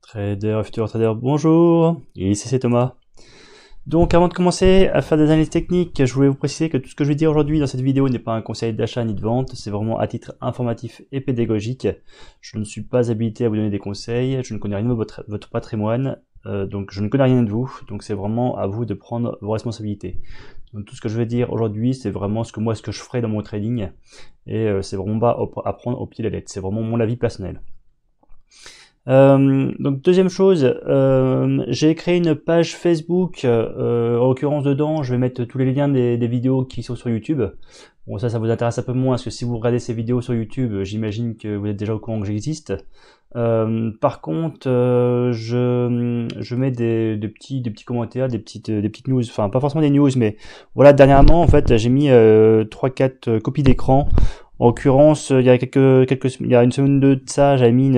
Trader, futur trader, bonjour, et ici c'est Thomas. Donc avant de commencer à faire des analyses techniques, je voulais vous préciser que tout ce que je vais dire aujourd'hui dans cette vidéo n'est pas un conseil d'achat ni de vente, c'est vraiment à titre informatif et pédagogique. Je ne suis pas habilité à vous donner des conseils, je ne connais rien de votre patrimoine, donc je ne connais rien de vous, donc c'est vraiment à vous de prendre vos responsabilités. Donc tout ce que je vais dire aujourd'hui, c'est vraiment ce que je ferai dans mon trading, et c'est vraiment pas à prendre au pied de la lettre, c'est vraiment mon avis personnel. Donc deuxième chose, j'ai créé une page Facebook, en l'occurrence dedans je vais mettre tous les liens des vidéos qui sont sur YouTube. Bon ça vous intéresse un peu moins parce que si vous regardez ces vidéos sur YouTube, j'imagine que vous êtes déjà au courant que j'existe. Par contre, je mets des petits commentaires, des petites news, enfin pas forcément des news, mais voilà, dernièrement en fait j'ai mis 3-4 copies d'écran. En l'occurrence, il y a il y a une semaine de ça, j'avais mis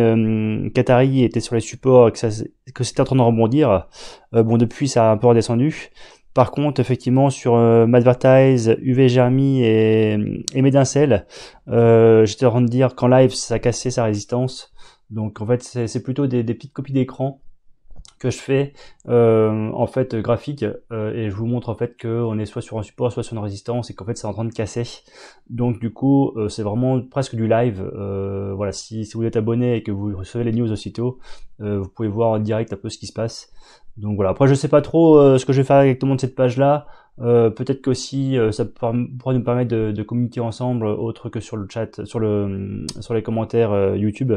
Qatari était sur les supports, que c'était en train de rebondir. Bon, depuis, ça a un peu redescendu. Par contre, effectivement, sur Madvertise, UV Germi et Medincel, j'étais en train de dire qu'en live, ça a cassé sa résistance. Donc, en fait, c'est plutôt des petites copies d'écran que je fais en fait graphique, et je vous montre en fait qu'on est soit sur un support soit sur une résistance et qu'en fait c'est en train de casser. Donc du coup c'est vraiment presque du live. Voilà, si vous êtes abonné et que vous recevez les news aussitôt, vous pouvez voir en direct un peu ce qui se passe. Donc voilà, après je sais pas trop ce que je vais faire exactement de cette page là. Peut-être qu'aussi ça pourra nous permettre de communiquer ensemble autre que sur le chat, sur les commentaires YouTube.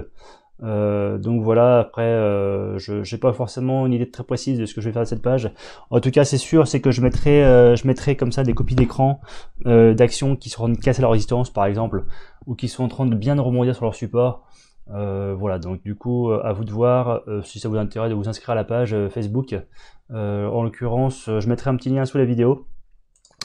Donc voilà, après je n'ai pas forcément une idée très précise de ce que je vais faire de cette page. En tout cas c'est sûr, c'est que je mettrai comme ça des copies d'écran d'actions qui sont en train de casser la résistance par exemple, ou qui sont en train de bien rebondir sur leur support. Voilà, donc du coup à vous de voir si ça vous intéresse de vous inscrire à la page Facebook. En l'occurrence je mettrai un petit lien sous la vidéo.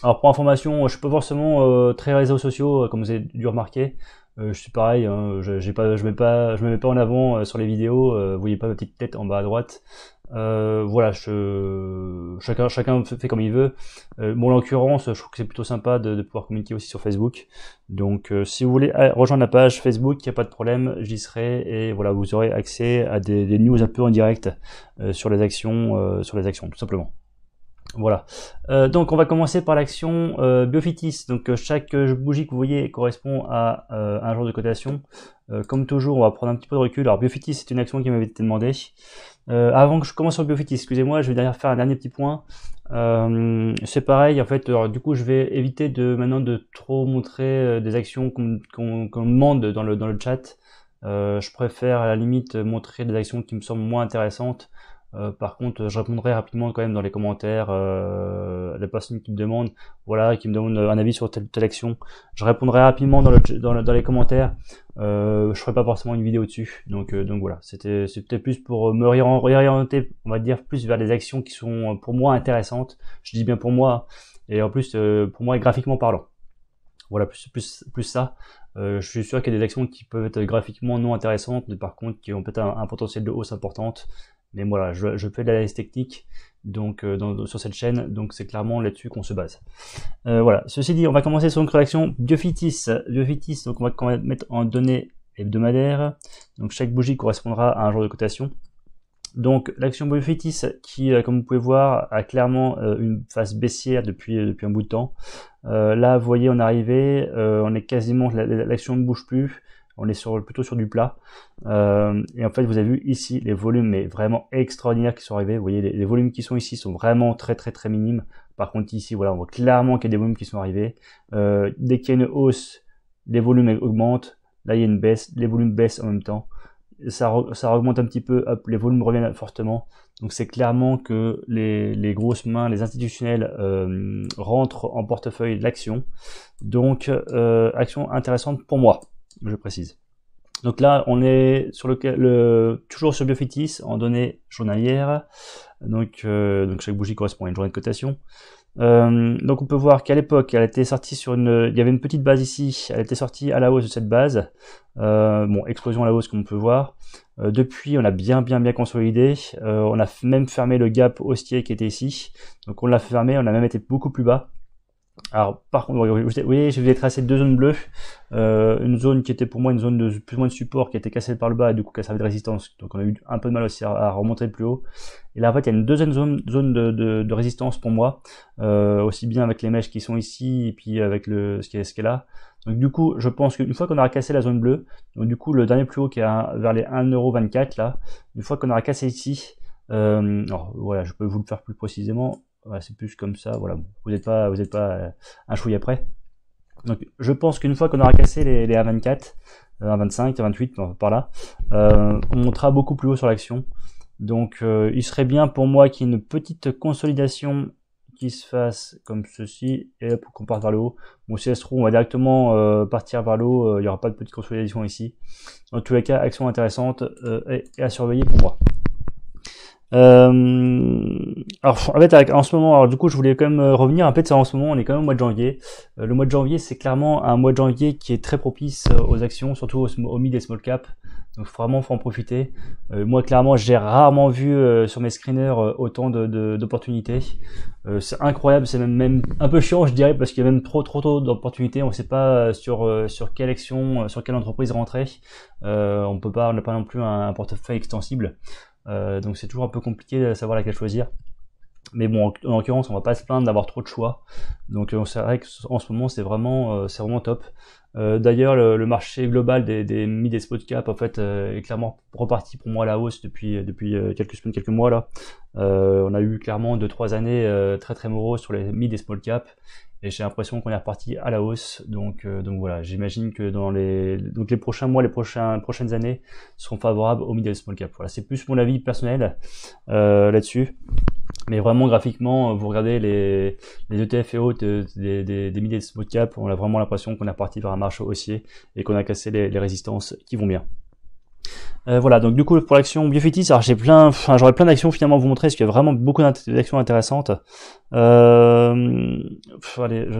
Alors pour information, je suis pas forcément très réseaux sociaux comme vous avez dû remarquer. Je suis pareil, hein, je me mets pas en avant sur les vidéos. Vous voyez pas ma petite tête en bas à droite. Voilà, chacun fait comme il veut. Bon, en l'occurrence, je trouve que c'est plutôt sympa de pouvoir communiquer aussi sur Facebook. Donc, si vous voulez rejoindre la page Facebook, il n'y a pas de problème, j'y serai et voilà, vous aurez accès à des news un peu en direct sur les actions, tout simplement. Voilà. Donc on va commencer par l'action Biofitis. Donc chaque bougie que vous voyez correspond à un jour de cotation. Comme toujours, on va prendre un petit peu de recul. Alors Biofitis, c'est une action qui m'avait été demandée. Avant que je commence sur Biofitis, excusez-moi, je vais d'ailleurs faire un dernier petit point. C'est pareil, en fait, alors, du coup, je vais éviter maintenant de trop montrer des actions qu'on demande dans le chat. Je préfère à la limite montrer des actions qui me semblent moins intéressantes. Par contre, je répondrai rapidement quand même dans les commentaires à la personne qui me demande, voilà, qui me demande un avis sur telle action. Je répondrai rapidement dans les commentaires. Je ferai pas forcément une vidéo dessus. Donc voilà, c'était plus pour me réorienter, on va dire, plus vers des actions qui sont pour moi intéressantes. Je dis bien pour moi, et en plus pour moi graphiquement parlant. Voilà, plus ça. Je suis sûr qu'il y a des actions qui peuvent être graphiquement non intéressantes, mais par contre qui ont peut-être un potentiel de hausse importante. Mais voilà, je fais de l'analyse technique donc sur cette chaîne, donc c'est clairement là-dessus qu'on se base. Voilà, ceci dit, on va commencer sur une réaction Biofitis. Biofitis, donc on va mettre en données hebdomadaires. Donc chaque bougie correspondra à un jour de cotation. Donc l'action Biofitis qui, comme vous pouvez voir, a clairement une phase baissière depuis un bout de temps. Là, vous voyez, on est arrivé, on est quasiment, l'action ne bouge plus. On est plutôt sur du plat. Et en fait, vous avez vu ici les volumes mais vraiment extraordinaires qui sont arrivés. Vous voyez, les volumes qui sont ici sont vraiment très minimes. Par contre, ici, voilà, on voit clairement qu'il y a des volumes qui sont arrivés. Dès qu'il y a une hausse, les volumes augmentent. Là, il y a une baisse, les volumes baissent en même temps. Ça augmente un petit peu, hop, les volumes reviennent fortement. Donc c'est clairement que les grosses mains, les institutionnels rentrent en portefeuille de l'action. Donc action intéressante pour moi, je précise. Donc là on est sur toujours sur Biofitis en données journalières. Donc chaque bougie correspond à une journée de cotation. Donc on peut voir qu'à l'époque elle était sortie il y avait une petite base ici, elle était sortie à la hausse de cette base. Bon, explosion à la hausse comme on peut voir. Depuis on a bien consolidé. On a même fermé le gap haussier qui était ici. Donc on l'a fermé, on a même été beaucoup plus bas. Alors, par contre, oui, je vais tracer deux zones bleues. Une zone qui était pour moi une zone de plus ou moins de support qui était cassée par le bas et du coup qui a servi de résistance. Donc on a eu un peu de mal aussi à remonter plus haut. Et là en fait il y a une deuxième zone de résistance pour moi, aussi bien avec les mèches qui sont ici et puis avec ce qui est là. Donc du coup je pense qu'une fois qu'on aura cassé la zone bleue, donc du coup le dernier plus haut qui est vers les 1,24€ là, une fois qu'on aura cassé ici, alors voilà, je peux vous le faire plus précisément. Ouais, c'est plus comme ça, voilà, vous n'êtes pas un chouïa près. Donc je pense qu'une fois qu'on aura cassé les A24, A25, A28, par là, on montera beaucoup plus haut sur l'action. Donc il serait bien pour moi qu'il y ait une petite consolidation qui se fasse comme ceci, et hop, qu'on parte vers le haut. Bon, si elle se trouve, on va directement partir vers le haut, il n'y aura pas de petite consolidation ici. Dans tous les cas, action intéressante et à surveiller pour moi. Alors en fait en ce moment, alors du coup je voulais quand même revenir un peu de ça. En ce moment on est quand même au mois de janvier. Le mois de janvier c'est clairement un mois de janvier qui est très propice aux actions, surtout au mid et small cap. Donc vraiment faut en profiter. Moi clairement j'ai rarement vu sur mes screeners autant d'opportunités. C'est incroyable, c'est même un peu chiant je dirais, parce qu'il y a même trop d'opportunités. On ne sait pas sur quelle action, sur quelle entreprise rentrer. On n'a pas non plus un portefeuille extensible. Donc c'est toujours un peu compliqué de savoir laquelle choisir. Mais bon, en l'occurrence, on va pas se plaindre d'avoir trop de choix. Donc c'est vrai qu'en ce moment, c'est vraiment top. D'ailleurs, le marché global des mid et spot cap, en fait, est clairement reparti pour moi à la hausse depuis quelques semaines, quelques mois là. On a eu clairement 2-3 années très moroses sur les mid et small cap. Et j'ai l'impression qu'on est reparti à la hausse. Donc voilà, j'imagine que dans les prochains mois, les prochaines années seront favorables aux mid et small cap. Voilà, c'est plus mon avis personnel là-dessus. Mais vraiment graphiquement, vous regardez les ETF et autres des mid et small cap, on a vraiment l'impression qu'on est reparti vers un marché haussier et qu'on a cassé les résistances qui vont bien. Voilà, donc du coup pour l'action Biofitis, alors j'aurais plein d'actions finalement à vous montrer parce qu'il y a vraiment beaucoup d'actions intéressantes. Allez,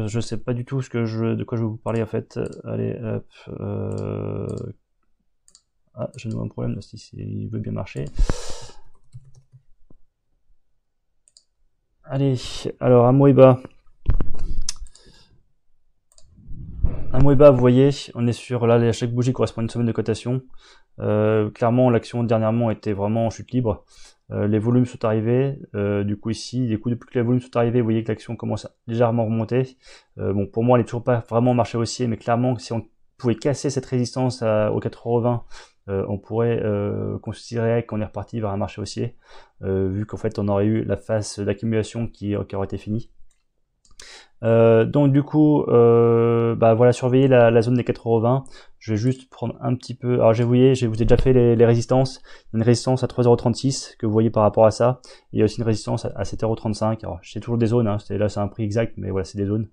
je sais pas du tout de quoi je vais vous parler en fait. Allez, hop. Ah, j'ai un problème si il veut bien marcher. Allez, alors Amoeba. Amoeba, vous voyez, on est sur là, chaque bougie correspond à une semaine de cotation. Clairement, l'action dernièrement était vraiment en chute libre. Les volumes sont arrivés. Du coup ici, depuis que les volumes sont arrivés, vous voyez que l'action commence à légèrement remonter. Bon, pour moi, elle n'est toujours pas vraiment marché haussier, mais clairement, si on pouvait casser cette résistance aux 4,20 €, on pourrait considérer qu'on est reparti vers un marché haussier, vu qu'en fait, on aurait eu la phase d'accumulation qui aurait été finie. Donc du coup, voilà, surveiller la zone des 4,20 €. Je vais juste prendre un petit peu. Alors je vous ai déjà fait les résistances. Une résistance à 3,36 € que vous voyez par rapport à ça. Et il y a aussi une résistance à 7,35 €. Alors c'est toujours des zones, hein. Là c'est un prix exact, mais voilà, c'est des zones.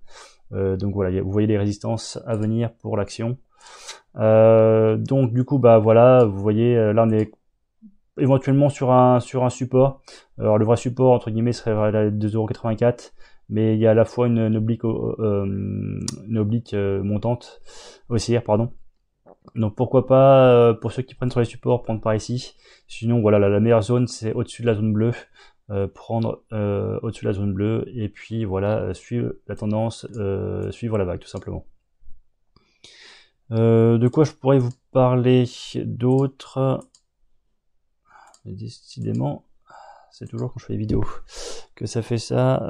Donc voilà, vous voyez les résistances à venir pour l'action. Donc du coup, voilà, vous voyez, là on est éventuellement sur un support. Alors le vrai support entre guillemets serait à 2,84 €. Mais il y a à la fois une oblique montante, haussière, pardon. Donc pourquoi pas, pour ceux qui prennent sur les supports, prendre par ici. Sinon voilà, la meilleure zone c'est au-dessus de la zone bleue, prendre au-dessus de la zone bleue, et puis voilà, suivre la tendance, suivre la vague tout simplement. De quoi je pourrais vous parler d'autres? Décidément, c'est toujours quand je fais des vidéos que ça fait ça.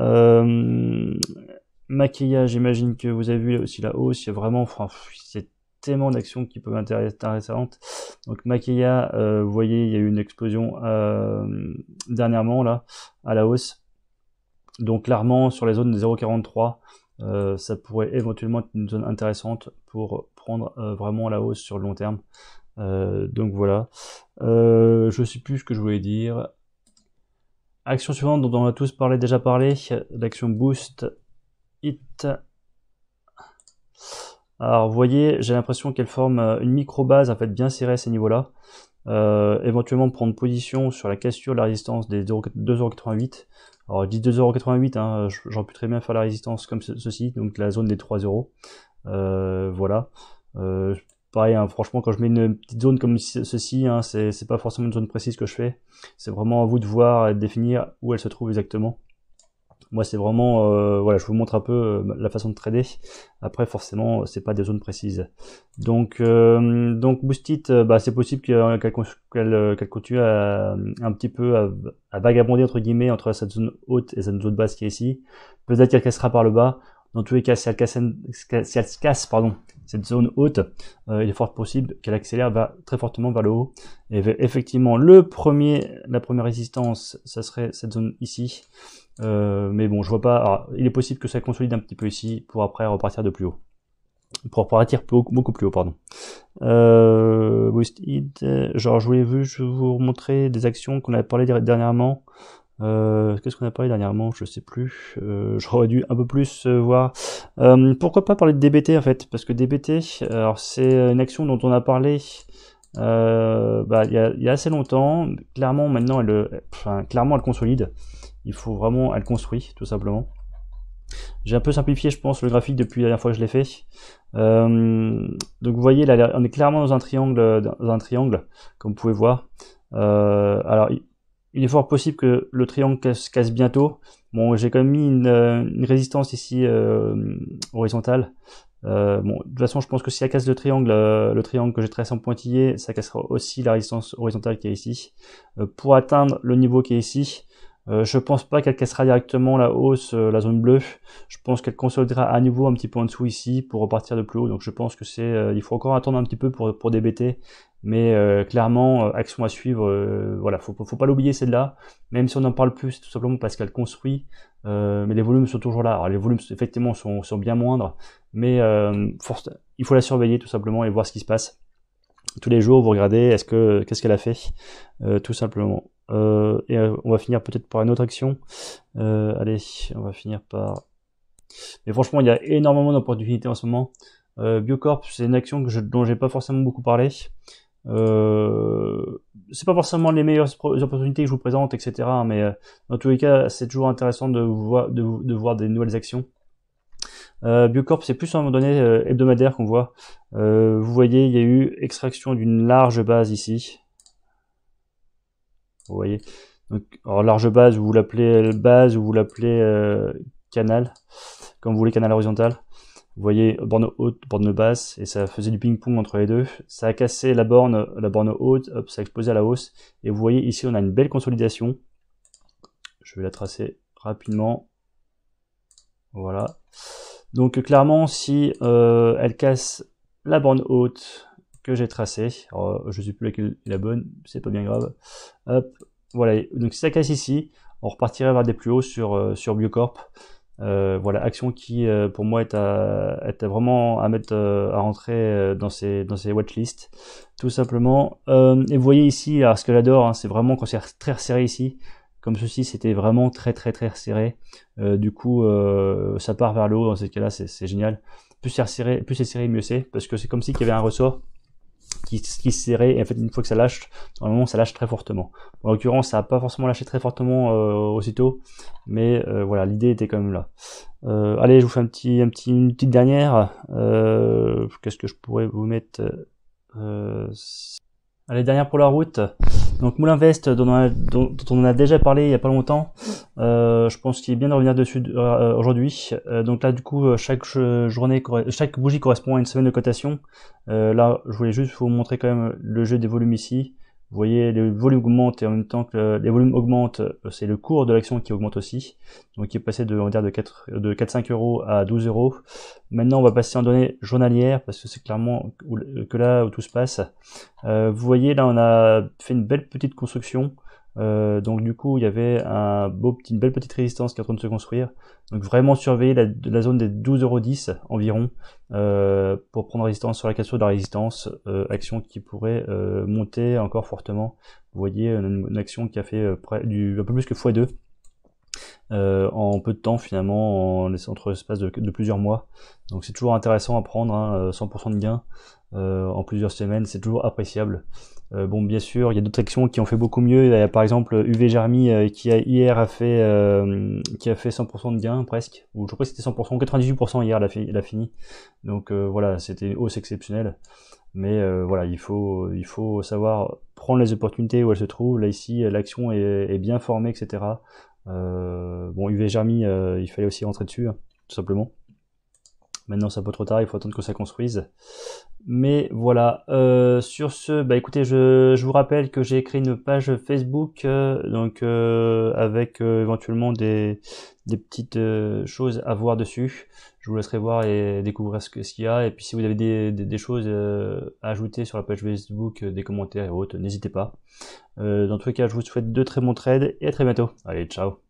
Maquillage, j'imagine que vous avez vu aussi la hausse. Il y a vraiment, c'est tellement d'actions qui peuvent être intéressantes. Donc Maquilla, vous voyez, il y a eu une explosion dernièrement là à la hausse. Donc clairement sur les zones des 0,43, ça pourrait éventuellement être une zone intéressante pour prendre vraiment la hausse sur le long terme. Donc voilà. Je sais plus ce que je voulais dire. Action suivante dont on a tous déjà parlé, l'action Boost It. Alors vous voyez, j'ai l'impression qu'elle forme une micro-base en fait bien serrée à ces niveaux-là. Éventuellement prendre position sur la cassure de la résistance des 2,88 €. Alors je dis 2,88 €, hein, j'aurais pu très bien faire la résistance comme ceci, donc la zone des 3 €. Voilà. Pareil, hein, franchement, quand je mets une petite zone comme ceci, hein, c'est pas forcément une zone précise que je fais. C'est vraiment à vous de voir et de définir où elle se trouve exactement. Moi, c'est vraiment, voilà, je vous montre un peu la façon de trader. Après, forcément, c'est pas des zones précises. Donc Boostit, bah, c'est possible qu'elle continue un petit peu à vagabonder entre guillemets entre cette zone haute et cette zone basse qui est ici. Peut-être qu'elle cassera par le bas. Dans tous les cas, si elle se casse, pardon, cette zone haute, il est fort possible qu'elle accélère très fortement vers le haut. Et effectivement, la première résistance, ça serait cette zone ici. Mais bon, je vois pas. Alors, il est possible que ça consolide un petit peu ici pour après repartir de plus haut. Pour repartir beaucoup plus haut, pardon. Genre, je voulais vous montrer des actions qu'on avait parlé dernièrement. Qu'est-ce qu'on a parlé dernièrement? Je sais plus. J'aurais dû un peu plus voir. Pourquoi pas parler de DBT en fait? Parce que DBT, alors c'est une action dont on a parlé il y a assez longtemps. Clairement, maintenant, clairement, elle consolide. Il faut vraiment, elle construit, tout simplement. J'ai un peu simplifié, je pense, le graphique depuis la dernière fois que je l'ai fait. Donc vous voyez, là, on est clairement dans un triangle, comme vous pouvez voir. Alors, il est fort possible que le triangle se casse bientôt. Bon, j'ai quand même mis une résistance ici horizontale. Bon, de toute façon, je pense que si elle casse le triangle que j'ai tracé en pointillé, ça cassera aussi la résistance horizontale qui est ici. Pour atteindre le niveau qui est ici, je pense pas qu'elle cassera directement la hausse, la zone bleue. Je pense qu'elle consolidera à nouveau un petit peu en dessous ici pour repartir de plus haut. Donc je pense que il faut encore attendre un petit peu pour DBT. Mais clairement, action à suivre. Voilà, faut pas l'oublier celle-là. Même si on n'en parle plus, c'est tout simplement parce qu'elle construit. Mais les volumes sont toujours là. Alors les volumes effectivement sont bien moindres, mais il faut la surveiller tout simplement et voir ce qui se passe. Tous les jours, vous regardez, qu'est-ce qu'elle a fait, tout simplement. On va finir peut-être par une autre action. Allez, on va finir par. Mais franchement, il y a énormément d'opportunités en ce moment. Biocorp, c'est une action dont j'ai pas forcément beaucoup parlé. C'est pas forcément les meilleures opportunités que je vous présente, etc. Mais dans tous les cas, c'est toujours intéressant de voir des nouvelles actions. Biocorp, c'est plus à un moment donné hebdomadaire qu'on voit. Vous voyez, il y a eu extraction d'une large base ici. Vous voyez. Donc, alors large base, vous l'appelez base ou vous l'appelez canal, comme vous voulez, canal horizontal. Vous voyez, borne haute, borne basse, et ça faisait du ping-pong entre les deux. Ça a cassé la borne haute, hop, ça a explosé à la hausse. Et vous voyez, ici, on a une belle consolidation. Je vais la tracer rapidement. Voilà. Donc, clairement, si elle casse la borne haute que j'ai tracée, alors, je ne sais plus laquelle est la bonne, c'est pas bien grave. Hop, voilà. Donc, si ça casse ici, on repartirait vers des plus hauts sur Biocorp. Voilà, action qui pour moi est vraiment à mettre à rentrer dans ces watchlists, tout simplement. Et vous voyez ici, alors ce que j'adore, hein, c'est vraiment quand c'est très resserré ici, comme ceci, c'était vraiment très resserré. Du coup, ça part vers le haut. Dans ces cas-là, c'est génial. Plus c'est serré, mieux c'est, parce que c'est comme si qu'il y avait un ressort qui se serrait, et en fait une fois que ça lâche, normalement ça lâche très fortement. En l'occurrence, ça n'a pas forcément lâché très fortement aussitôt, mais voilà, l'idée était quand même là. Allez, je vous fais une petite dernière. Qu'est-ce que je pourrais vous mettre Allez, dernière pour la route. Donc Moulinvest, dont on a déjà parlé il y a pas longtemps. Je pense qu'il est bien de revenir dessus aujourd'hui. Donc là, du coup, chaque bougie correspond à une semaine de cotation. Là, je voulais juste vous montrer quand même le jeu des volumes ici. Vous voyez, les volumes augmentent et en même temps que les volumes augmentent, c'est le cours de l'action qui augmente aussi. Donc il est passé de 4-5 euros à 12 euros. Maintenant, on va passer en données journalières parce que c'est clairement que là où tout se passe. Vous voyez, là, on a fait une belle petite construction. Donc du coup, il y avait une belle petite résistance qui est en train de se construire. Donc vraiment surveiller la zone des 12,10 € environ pour prendre résistance sur la cassure de la résistance, action qui pourrait monter encore fortement. Vous voyez une action qui a fait un peu plus que x2 en peu de temps finalement, entre l'espace de plusieurs mois. Donc c'est toujours intéressant à prendre, hein, 100% de gain en plusieurs semaines, c'est toujours appréciable. Bon, bien sûr, il y a d'autres actions qui ont fait beaucoup mieux. Il y a par exemple UV Germi qui hier a fait 100% de gain presque. Ou je crois que c'était 100%, 98% hier elle a fini. Donc voilà, c'était une hausse exceptionnelle. Mais voilà, il faut savoir prendre les opportunités où elles se trouvent. Là ici, l'action est bien formée, etc. Bon, UV Germi, il fallait aussi rentrer dessus, hein, tout simplement. Maintenant, c'est un peu trop tard, il faut attendre que ça construise. Mais voilà, sur ce, bah écoutez, je vous rappelle que j'ai créé une page Facebook, donc avec éventuellement des petites choses à voir dessus. Je vous laisserai voir et découvrir ce qu'il y a. Et puis si vous avez des choses à ajouter sur la page Facebook, des commentaires et autres, n'hésitez pas. Dans tous les cas, je vous souhaite de très bons trades et à très bientôt. Allez, ciao.